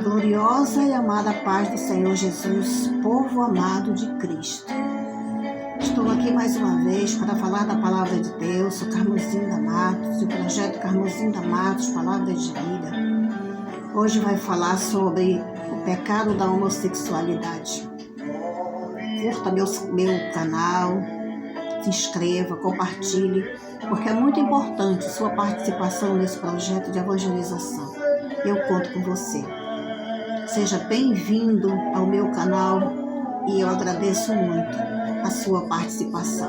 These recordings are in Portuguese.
Gloriosa e amada paz do Senhor Jesus, povo amado de Cristo. Estou aqui mais uma vez para falar da palavra de Deus, o Carmozinho da Matos, o projeto Carmozinho da Matos, Palavra de Vida. Hoje vai falar sobre o pecado da homossexualidade. Curta meu canal, se inscreva, compartilhe, porque é muito importante sua participação nesse projeto de evangelização. Eu conto com você. Seja bem-vindo ao meu canal e eu agradeço muito a sua participação.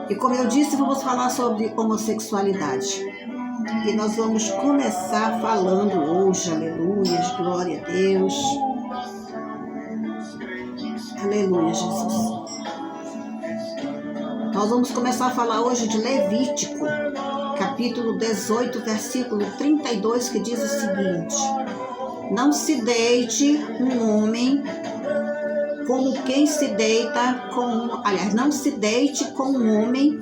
E como eu disse, vamos falar sobre homossexualidade. E nós vamos começar falando hoje, aleluia, glória a Deus. Aleluia, Jesus. Nós vamos começar a falar hoje de Levítico, capítulo 18, versículo 32, que diz o seguinte: não se deite um homem como quem se deita com... não se deite com um homem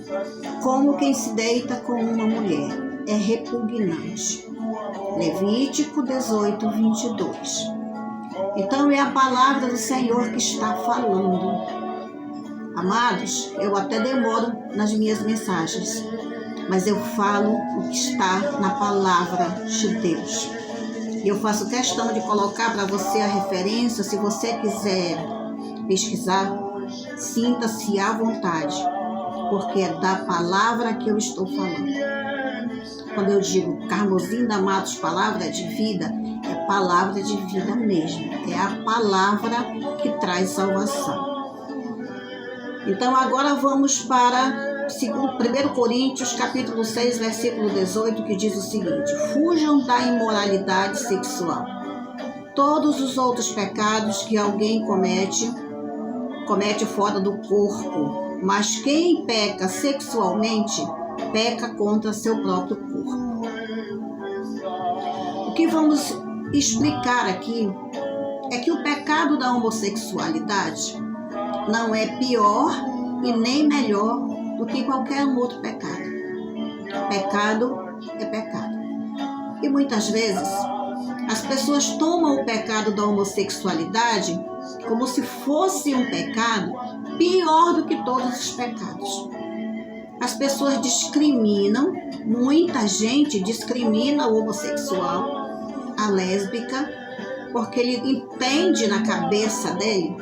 como quem se deita com uma mulher. É repugnante. Levítico 18, 22. Então é a palavra do Senhor que está falando. Amados, eu até demoro nas minhas mensagens, mas eu falo o que está na palavra de Deus. E eu faço questão de colocar para você a referência. Se você quiser pesquisar, sinta-se à vontade, porque é da palavra que eu estou falando. Quando eu digo Carmozinho da Matos, Palavra de Vida, é palavra de vida mesmo. É a palavra que traz salvação. Então agora vamos para 1 Coríntios, capítulo 6, versículo 18, que diz o seguinte: fujam da imoralidade sexual. Todos os outros pecados que alguém comete fora do corpo, mas quem peca sexualmente, peca contra seu próprio corpo. O que vamos explicar aqui é que o pecado da homossexualidade não é pior e nem melhor do que qualquer outro pecado. Pecado é pecado. E muitas vezes as pessoas tomam o pecado da homossexualidade como se fosse um pecado pior do que todos os pecados. As pessoas discriminam, muita gente discrimina o homossexual, a lésbica, porque ele entende na cabeça dele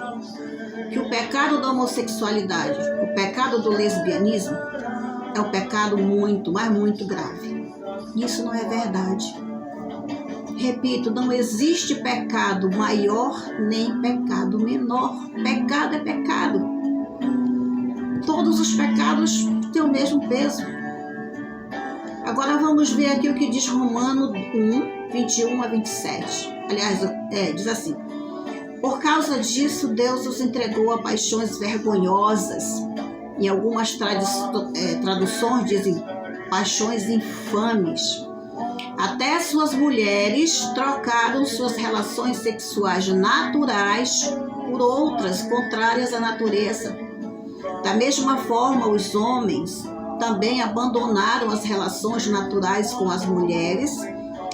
que o pecado da homossexualidade, o pecado do lesbianismo, é um pecado muito, mas muito grave. Isso não é verdade. Repito, não existe pecado maior nem pecado menor. Pecado é pecado. Todos os pecados têm o mesmo peso. Agora vamos ver aqui o que diz Romanos 1, 21 a 27. Aliás, diz assim: por causa disso, Deus os entregou a paixões vergonhosas. Em algumas traduções dizem paixões infames. Até suas mulheres trocaram suas relações sexuais naturais por outras contrárias à natureza. Da mesma forma, os homens também abandonaram as relações naturais com as mulheres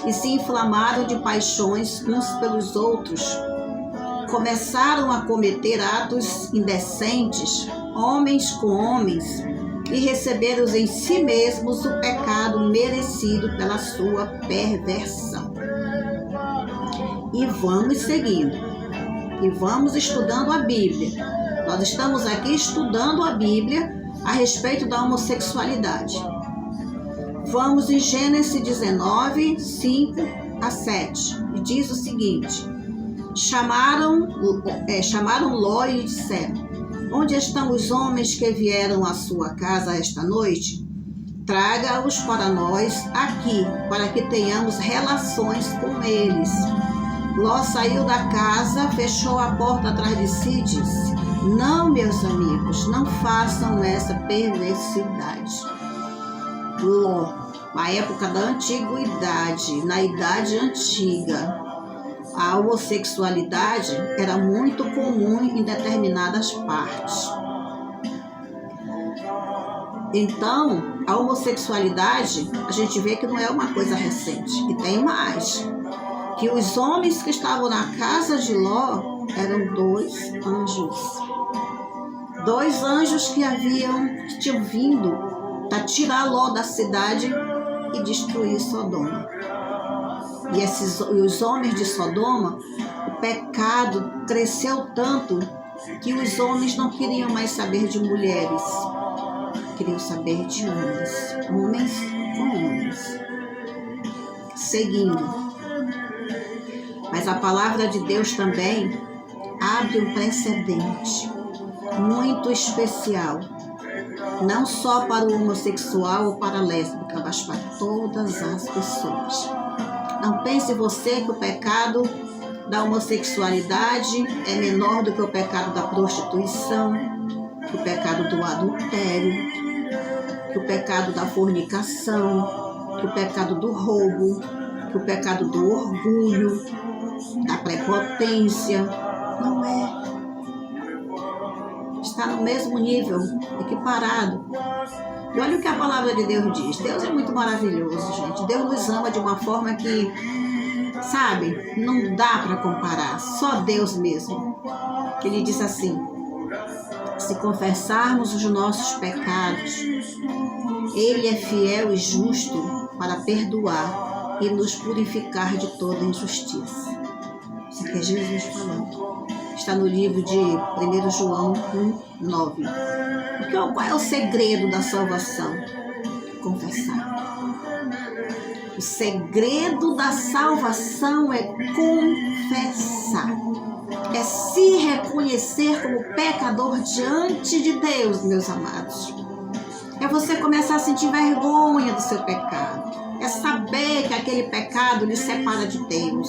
e se inflamaram de paixões uns pelos outros. Começaram a cometer atos indecentes, homens com homens, e receberam em si mesmos o pecado merecido pela sua perversão. E vamos seguindo. E vamos estudando a Bíblia. Nós estamos aqui estudando a Bíblia a respeito da homossexualidade. Vamos em Gênesis 19, 5 a 7. E diz o seguinte: chamaram Ló e disseram: onde estão os homens que vieram à sua casa esta noite? Traga-os para nós aqui, para que tenhamos relações com eles. Ló saiu da casa, fechou a porta atrás de si e disse: não, meus amigos, não façam essa perversidade. Ló, na época da antiguidade, na idade antiga, a homossexualidade era muito comum em determinadas partes. Então, a homossexualidade, a gente vê que não é uma coisa recente, e tem mais. que os homens que estavam na casa de Ló eram 2 anjos. 2 anjos que tinham vindo para tirar Ló da cidade e destruir Sodoma. E os homens de Sodoma, o pecado cresceu tanto que os homens não queriam mais saber de mulheres, queriam saber de homens, homens com homens, seguindo. Mas a palavra de Deus também abre um precedente muito especial, não só para o homossexual ou para a lésbica, mas para todas as pessoas. Não pense você que o pecado da homossexualidade é menor do que o pecado da prostituição, que o pecado do adultério, que o pecado da fornicação, que o pecado do roubo, que o pecado do orgulho, da prepotência. Não é. Está no mesmo nível, equiparado. E olha o que a palavra de Deus diz. Deus é muito maravilhoso, gente. Deus nos ama de uma forma que, sabe, não dá para comparar. Só Deus mesmo. Ele diz assim: se confessarmos os nossos pecados, Ele é fiel e justo para perdoar e nos purificar de toda injustiça. Isso aqui é Jesus falando. Está no livro de 1 João 1:9. Qual é o segredo da salvação? Confessar. O segredo da salvação é confessar. É se reconhecer como pecador diante de Deus, meus amados. É você começar a sentir vergonha do seu pecado. É saber que aquele pecado lhe separa de Deus.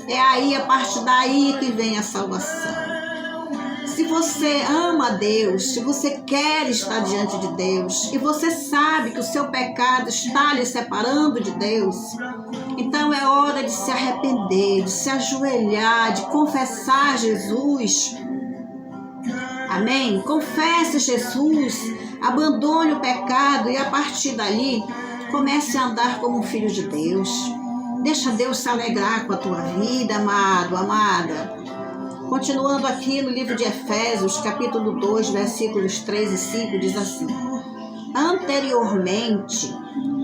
É aí, a partir daí que vem a salvação. Se você ama a Deus, se você quer estar diante de Deus e você sabe que o seu pecado está lhe separando de Deus, então é hora de se arrepender, de se ajoelhar, de confessar Jesus. Amém? Confesse Jesus, abandone o pecado e a partir dali comece a andar como um filho de Deus. Deixa Deus se alegrar com a tua vida, amado, amada. Continuando aqui no livro de Efésios, capítulo 2, versículos 3 e 5, diz assim: anteriormente,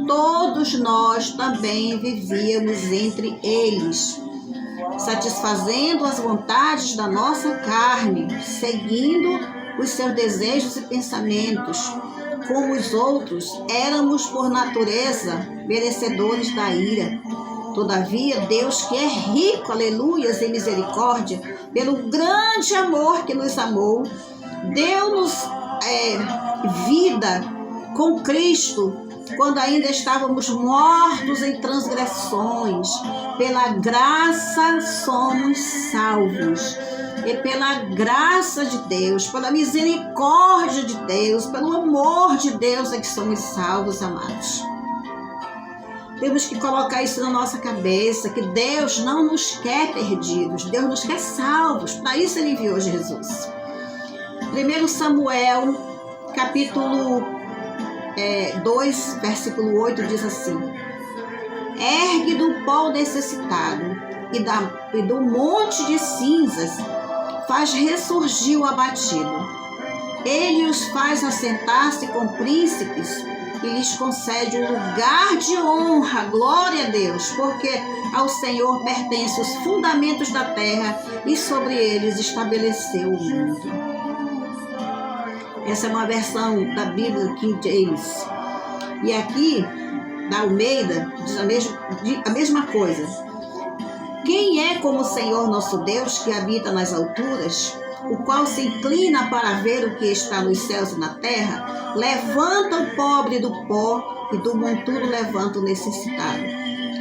todos nós também vivíamos entre eles, satisfazendo as vontades da nossa carne, seguindo os seus desejos e pensamentos. Como os outros, éramos por natureza merecedores da ira. Todavia, Deus, que é rico, aleluias, em misericórdia, pelo grande amor que nos amou, deu-nos vida com Cristo, quando ainda estávamos mortos em transgressões. Pela graça somos salvos. E pela graça de Deus, pela misericórdia de Deus, pelo amor de Deus é que somos salvos, amados. Temos que colocar isso na nossa cabeça, que Deus não nos quer perdidos, Deus nos quer salvos. Para isso Ele enviou Jesus. 1 Samuel, capítulo 2, versículo 8, diz assim: ergue do pó necessitado e do monte de cinzas faz ressurgir o abatido. Ele os faz assentar-se com príncipes e lhes concede um lugar de honra. Glória a Deus, porque ao Senhor pertencem os fundamentos da terra e sobre eles estabeleceu o mundo. Essa é uma versão da Bíblia King James. E aqui, da Almeida, diz a mesma coisa. Quem é como o Senhor nosso Deus, que habita nas alturas, o qual se inclina para ver o que está nos céus e na terra, levanta o pobre do pó e do monturo levanta o necessitado,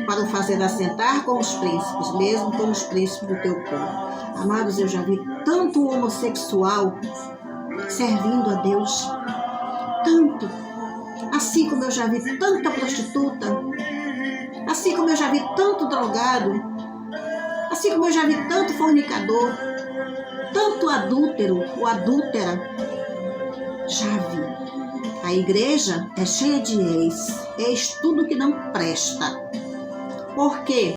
para o fazer assentar com os príncipes, mesmo com os príncipes do teu povo. Amados, eu já vi tanto homossexual servindo a Deus, tanto, assim como eu já vi tanta prostituta, assim como eu já vi tanto drogado, assim como eu já vi tanto fornicador, tanto adúltero ou adúltera. Já vi. A igreja é cheia de ex tudo que não presta. Por quê?